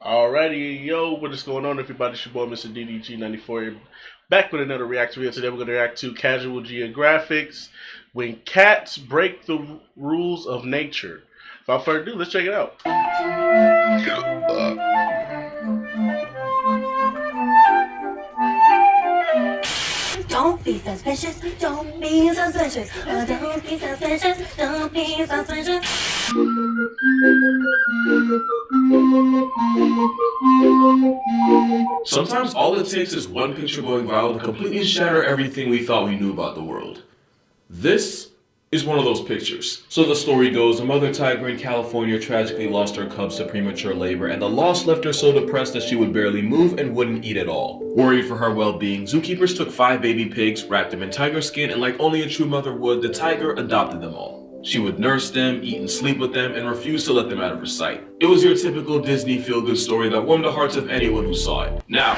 Alrighty, yo, what is going on, everybody? It's your boy, Mr. DDG94, back with another react video. Today, we're going to react to Casual Geographics When Cats Break the Rules of Nature. Without further ado, let's check it out. Don't be suspicious, don't be suspicious, don't be suspicious, don't be suspicious. Sometimes all it takes is one picture going viral to completely shatter everything we thought we knew about the world. This is one of those pictures. So the story goes, a mother tiger in California tragically lost her cubs to premature labor, and the loss left her so depressed that she would barely move and wouldn't eat at all. Worried for her well-being, zookeepers took 5 baby pigs, wrapped them in tiger skin, and like only a true mother would, the tiger adopted them all. She would nurse them, eat and sleep with them, and refuse to let them out of her sight. It was your typical Disney feel-good story that warmed the hearts of anyone who saw it. Now,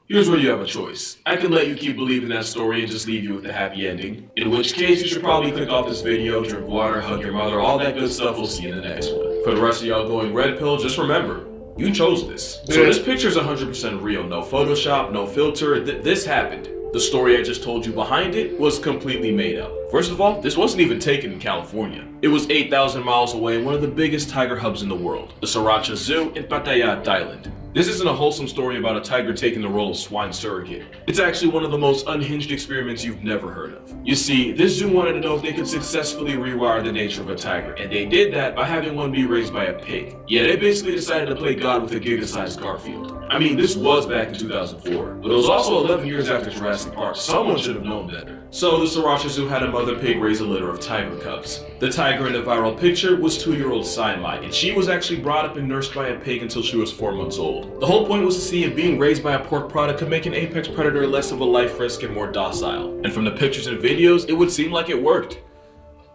here's where you have a choice. I can let you keep believing that story and just leave you with a happy ending. In which case, you should probably click off this video, drink water, hug your mother, all that good stuff. We'll see you in the next one. For the rest of y'all going red pill, just remember, you chose this. So this picture's 100% real. No Photoshop, no filter. This happened. The story I just told you behind it was completely made up. First of all, this wasn't even taken in California. It was 8,000 miles away in one of the biggest tiger hubs in the world, the Sriracha Zoo in Pattaya, Thailand. This isn't a wholesome story about a tiger taking the role of swine surrogate. It's actually one of the most unhinged experiments you've never heard of. You see, this zoo wanted to know if they could successfully rewire the nature of a tiger, and they did that by having one be raised by a pig. Yeah, they basically decided to play God with a giga-sized Garfield. I mean, this was back in 2004, but it was also 11 years after Jurassic Park. Someone should have known better. So the Sriracha Zoo had a mother pig raise a litter of tiger cubs. The tiger in the viral picture was 2-year-old Saimai, and she was actually brought up and nursed by a pig until she was 4 months old. The whole point was to see if being raised by a pork product could make an apex predator less of a life risk and more docile. And from the pictures and videos, it would seem like it worked.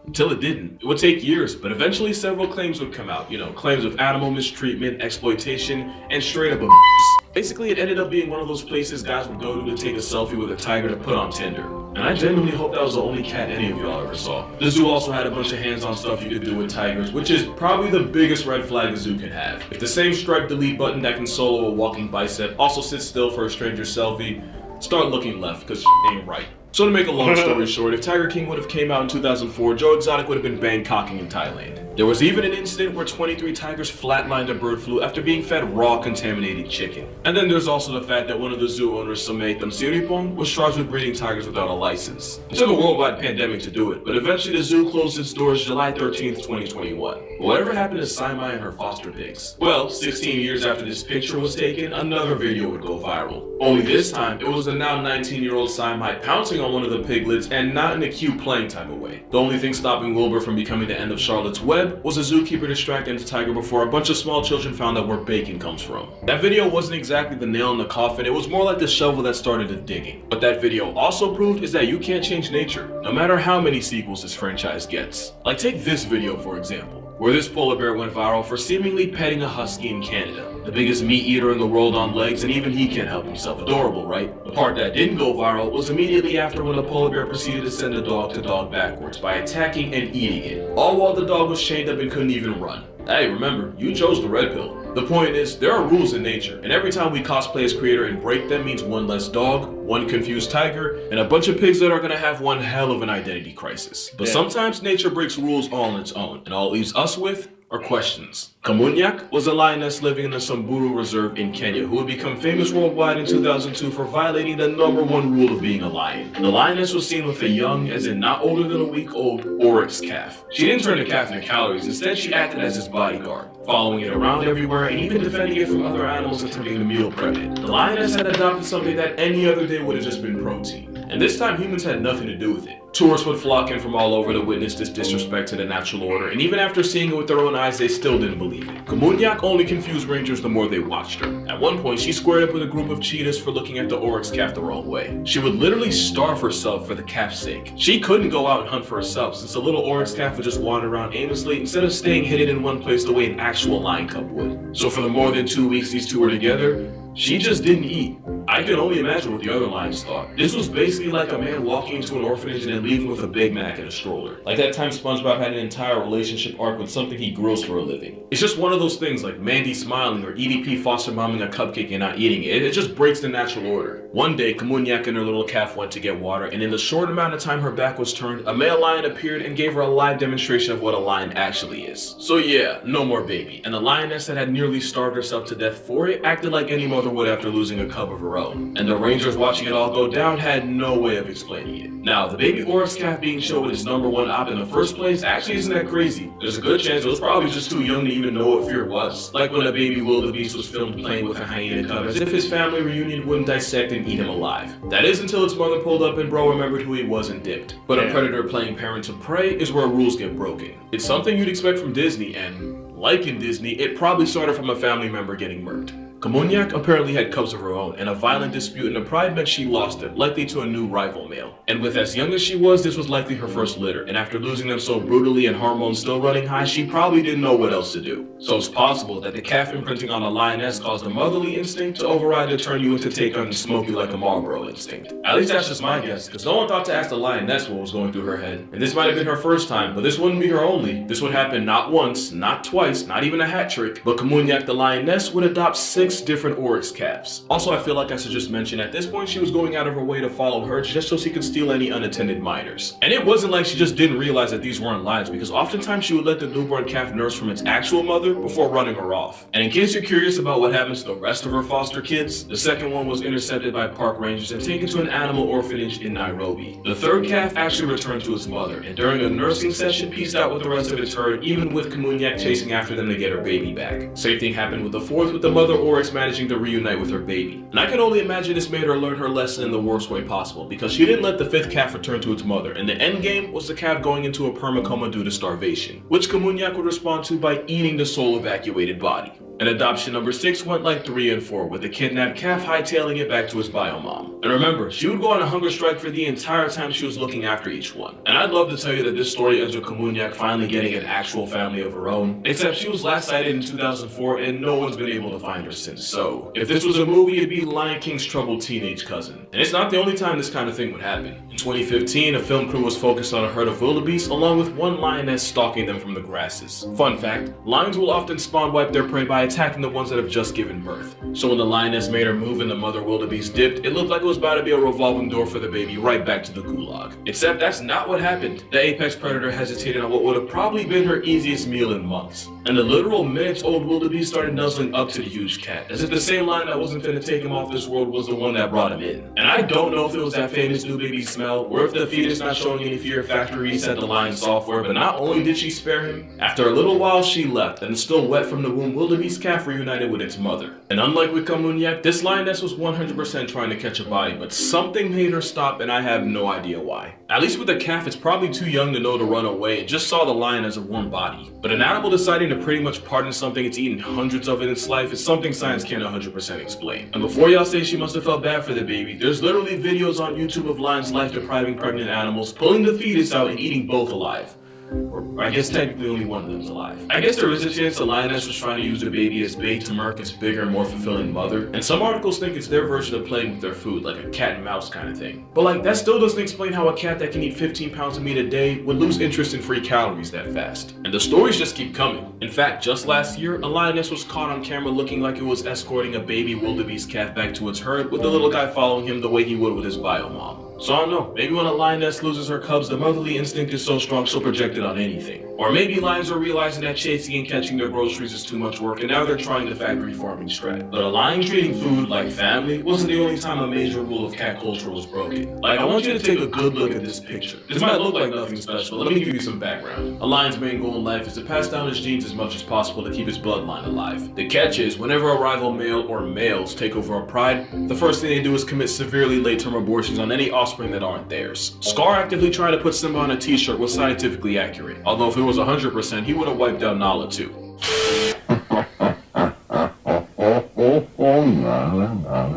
Until it didn't. It would take years, but eventually several claims would come out. Claims of animal mistreatment, exploitation, and straight up abuse. Basically, it ended up being one of those places guys would go to take a selfie with a tiger to put on Tinder. And I genuinely hope that was the only cat any of y'all ever saw. The zoo also had a bunch of hands-on stuff you could do with tigers, which is probably the biggest red flag a zoo can have. If the same striped delete button that can solo a walking bicep also sits still for a stranger selfie, start looking left, cause ain't right. So to make a long story short, if Tiger King would have came out in 2004, Joe Exotic would have been Bangkoking in Thailand. There was even an incident where 23 tigers flatlined a bird flu after being fed raw contaminated chicken. And then there's also the fact that one of the zoo owners, Samay Thamsiripong, was charged with breeding tigers without a license. It took a worldwide pandemic to do it, but eventually the zoo closed its doors July 13th, 2021. Whatever happened to Saimai and her foster pigs? Well, 16 years after this picture was taken, another video would go viral. Only this time, it was a now 19-year-old Saimai pouncing on one of the piglets, and not in a cute playing type of way. The only thing stopping Wilbur from becoming the end of Charlotte's Web was a zookeeper distracting the tiger before a bunch of small children found out where bacon comes from. That video wasn't exactly the nail in the coffin, it was more like the shovel that started the digging. What that video also proved is that you can't change nature, no matter how many sequels this franchise gets. Like take this video for example, where this polar bear went viral for seemingly petting a husky in Canada. The biggest meat eater in the world on legs, and even he can't help himself. Adorable, right? The part that didn't go viral was immediately after when the polar bear proceeded to send the dog to dog backwards by attacking and eating it, all while the dog was chained up and couldn't even run. Hey, remember, you chose the red pill. The point is, there are rules in nature, and every time we cosplay as creator and break them means one less dog, one confused tiger, and a bunch of pigs that are gonna have one hell of an identity crisis. But sometimes nature breaks rules all on its own, and all it leaves us with are questions. Kamunyak was a lioness living in the Samburu Reserve in Kenya who would become famous worldwide in 2002 for violating the #1 rule of being a lion. The lioness was seen with a young, as in not older than a week old, oryx calf. She didn't turn the calf into calories, instead she acted as his bodyguard, following it around everywhere and even defending it from other animals attempting to meal prep it. The lioness had adopted something that any other day would have just been protein, and this time humans had nothing to do with it. Tourists would flock in from all over to witness this disrespect to the natural order, and even after seeing it with their own eyes, they still didn't believe it. Kamunyak only confused rangers the more they watched her. At one point, she squared up with a group of cheetahs for looking at the oryx calf the wrong way. She would literally starve herself for the calf's sake. She couldn't go out and hunt for herself, since the little oryx calf would just wander around aimlessly instead of staying hidden in one place the way an actual lion cub would. So for the more than 2 weeks these two were together, she just didn't eat. I can only imagine what the other lions thought. This was basically like a man walking into an orphanage and then and leave him with a Big Mac and a stroller. Like that time SpongeBob had an entire relationship arc with something he grills for a living. It's just one of those things like Mandy smiling or EDP foster momming a cupcake and not eating it. It just breaks the natural order. One day, Kamunyak and her little calf went to get water, and in the short amount of time her back was turned, a male lion appeared and gave her a live demonstration of what a lion actually is. So yeah, no more baby. And the lioness that had nearly starved herself to death for it acted like any mother would after losing a cub of her own. And the rangers watching it all go down had no way of explaining it. Now, the baby oryx calf being shown its #1 op in the first place actually isn't that crazy. There's a good chance it was probably just too young to even know what fear was. Like when a baby wildebeest was filmed playing with a hyena cub as if his family reunion wouldn't dissect and eat him alive. That is until its mother pulled up and bro remembered who he was and dipped. But a predator playing parent to prey is where rules get broken. It's something you'd expect from Disney, and like in Disney, it probably started from a family member getting murked. Kamunyak apparently had cubs of her own, and a violent dispute in the pride meant she lost them, likely to a new rival male. And with as young as she was, this was likely her first litter, and after losing them so brutally and hormones still running high, she probably didn't know what else to do. So it's possible that the calf imprinting on a lioness caused the motherly instinct to override the turn you into take on and smoke you like a Marlboro instinct. At least that's just my guess, because no one thought to ask the lioness what was going through her head. And this might have been her first time, but this wouldn't be her only. This would happen not once, not twice, not even a hat trick, but Kamunyak the lioness would adopt 6 different oryx calves. Also, I feel like I should just mention at this point she was going out of her way to follow her just so she could steal any unattended minors. And it wasn't like she just didn't realize that these weren't lions, because oftentimes she would let the newborn calf nurse from its actual mother before running her off. And in case you're curious about what happens to the rest of her foster kids, the second one was intercepted by park rangers and taken to an animal orphanage in Nairobi. The third calf actually returned to its mother, and during a nursing session pieced out with the rest of its herd, even with Kamunyak chasing after them to get her baby back. Same thing happened with the fourth, with the mother oryx managing to reunite with her baby. And I can only imagine this made her learn her lesson in the worst way possible, because she didn't let the 5th calf return to its mother, and the end game was the calf going into a permacoma due to starvation, which Kamunyak would respond to by eating the soul evacuated body. And adoption number 6 went like 3 and 4, with the kidnapped calf hightailing it back to its biomom. And remember, she would go on a hunger strike for the entire time she was looking after each one. And I'd love to tell you that this story ends with Kamunyak finally getting an actual family of her own, except she was last sighted in 2004 and no one's been able to find her since. So, if this was a movie, it'd be Lion King's troubled teenage cousin. And it's not the only time this kind of thing would happen. In 2015, a film crew was focused on a herd of wildebeest along with one lioness stalking them from the grasses. Fun fact, lions will often spawn wipe their prey by attacking the ones that have just given birth. So when the lioness made her move and the mother wildebeest dipped, it looked like it was about to be a revolving door for the baby right back to the gulag. Except that's not what happened. The apex predator hesitated on what would have probably been her easiest meal in months. And the literal minutes-old wildebeest started nuzzling up to the huge cat, as if the same lion that wasn't finna take him off this world was the one that brought him in. And I don't know if it was that famous new baby smell, or if the fetus not showing any fear factory reset the lion's software, but not only did she spare him, after a little while she left, and still wet from the womb, wildebeest calf reunited with its mother. And unlike with Kamunyak, this lioness was 100% trying to catch a body, but something made her stop, and I have no idea why. At least with the calf, it's probably too young to know to run away and just saw the lion as a warm body. But an animal deciding to pretty much pardon something it's eaten hundreds of in its life is something science can't 100% explain. And before y'all say she must have felt bad for the baby, there's literally videos on YouTube of lions life-depriving pregnant animals, pulling the fetus out and eating both alive. Or I guess technically only one of them's alive. I guess there is a chance the lioness was trying to use the baby as bait to murk its bigger and more fulfilling mother. And some articles think it's their version of playing with their food, like a cat and mouse kind of thing. But like, that still doesn't explain how a cat that can eat 15 pounds of meat a day would lose interest in free calories that fast. And the stories just keep coming. In fact, just last year, a lioness was caught on camera looking like it was escorting a baby wildebeest calf back to its herd, with the little guy following him the way he would with his biomom. So I don't know, maybe when a lioness loses her cubs, the motherly instinct is so strong she'll project it on anything. Or maybe lions are realizing that chasing and catching their groceries is too much work and now they're trying the factory farming strat. But a lion treating food like family wasn't the only time a major rule of cat culture was broken. Like, I want you to take a good look at this picture. This might look like nothing special, but let me give you some background. A lion's main goal in life is to pass down his genes as much as possible to keep his bloodline alive. The catch is, whenever a rival male or males take over a pride, the first thing they do is commit severely late-term abortions on any offspring that aren't theirs. Scar actively trying to put Simba on a t-shirt was scientifically accurate, although if it was 100%, he would have wiped out Nala too.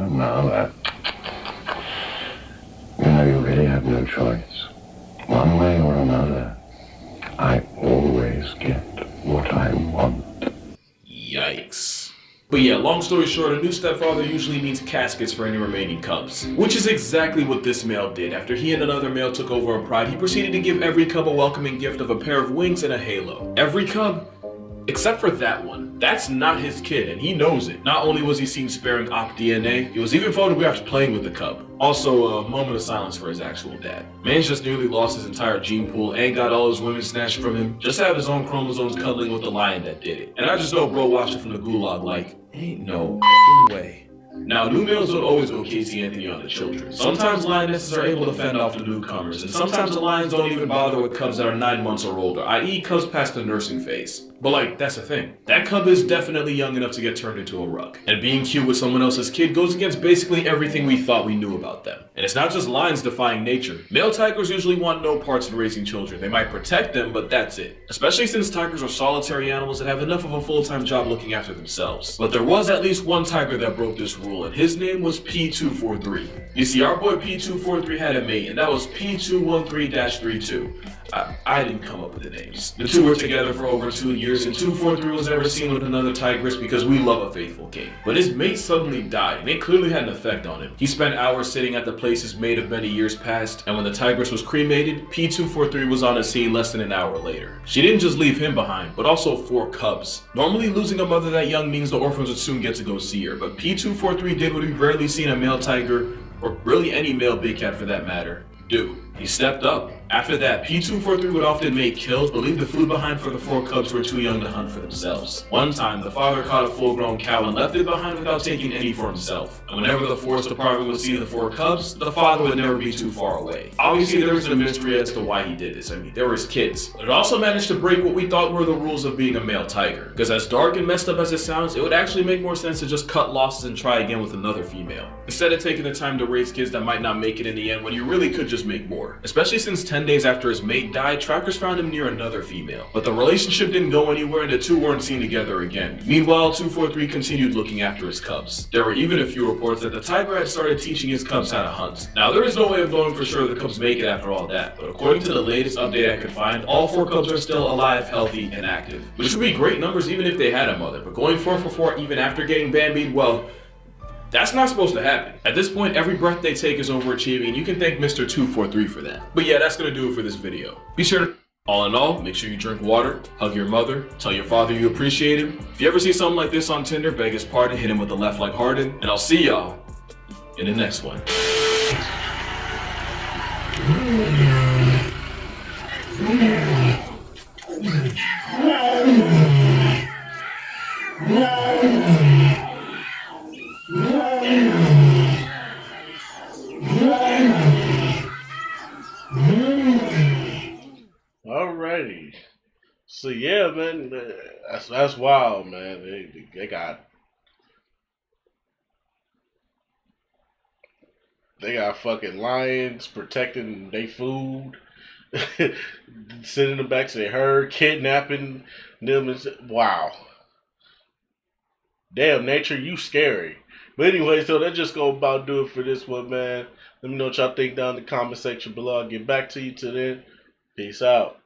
Nala. You know, you really have no choice. One way or another, I always get what I want. Yikes. But yeah, long story short, a new stepfather usually means caskets for any remaining cubs. Which is exactly what this male did. After he and another male took over a pride, he proceeded to give every cub a welcoming gift of a pair of wings and a halo. Every cub, except for that one. That's not his kid, and he knows it. Not only was he seen sparing Op DNA, he was even photographed playing with the cub. Also, a moment of silence for his actual dad. Man's just nearly lost his entire gene pool and got all his women snatched from him, just to have his own chromosomes cuddling with the lion that did it. And I just know bro watched it from the gulag like, ain't no way. Now, new males don't always go Casey Anthony on the children. Sometimes lionesses are able to fend off the newcomers, and sometimes the lions don't even bother with cubs that are 9 months or older, i.e. cubs past the nursing phase. But like, that's the thing. That cub is definitely young enough to get turned into a rug. And being cute with someone else's kid goes against basically everything we thought we knew about them. And it's not just lions defying nature. Male tigers usually want no parts in raising children. They might protect them, but that's it. Especially since tigers are solitary animals that have enough of a full-time job looking after themselves. But there was at least one tiger that broke this rule, and his name was P243. You see, our boy P243 had a mate, and that was P213-32. I didn't come up with the names. The two were together for over 2 years, and 243 was never seen with another tigress because we love a faithful king. But his mate suddenly died, and it clearly had an effect on him. He spent hours sitting at the place his mate of many years past, and when the tigress was cremated, P243 was on the scene less than an hour later. She didn't just leave him behind, but also 4 cubs. Normally, losing a mother that young means the orphans would soon get to go see her, but P243 did what we've rarely seen a male tiger, or really any male big cat for that matter, do. He stepped up. After that, P243 would often make kills, but leave the food behind for the 4 cubs who were too young to hunt for themselves. One time, the father caught a full-grown cow and left it behind without taking any for himself. And whenever the forest department would see the 4 cubs, the father would never be too far away. Obviously, there was a mystery as to why he did this. I mean, they were his kids. But it also managed to break what we thought were the rules of being a male tiger. Because as dark and messed up as it sounds, it would actually make more sense to just cut losses and try again with another female. Instead of taking the time to raise kids that might not make it in the end when you really could just make more. Especially since 10 days after his mate died, trackers found him near another female. But the relationship didn't go anywhere and the two weren't seen together again. Meanwhile, 243 continued looking after his cubs. There were even a few reports that the tiger had started teaching his cubs how to hunt. Now, there is no way of knowing for sure the cubs make it after all that, but according to the latest update I could find, all 4 cubs are still alive, healthy, and active. Which would be great numbers even if they had a mother, but going 4 for 4 even after getting Bambied, well, that's not supposed to happen. At this point, every breath they take is overachieving, and you can thank Mr. 243 for that. But yeah, that's gonna do it for this video. Be sure to, all in all, make sure you drink water, hug your mother, tell your father you appreciate him. If you ever see something like this on Tinder, beg his pardon, hit him with the left like Harden, and I'll see y'all in the next one. Alrighty. So yeah, man, that's wild, man. They got fucking lions protecting their food, sending them back to their herd, kidnapping them. Wow. Damn, nature, you scary. But anyway, so that just go about do it for this one, man. Let me know what y'all think down in the comment section below. I'll get back to you till then. Peace out.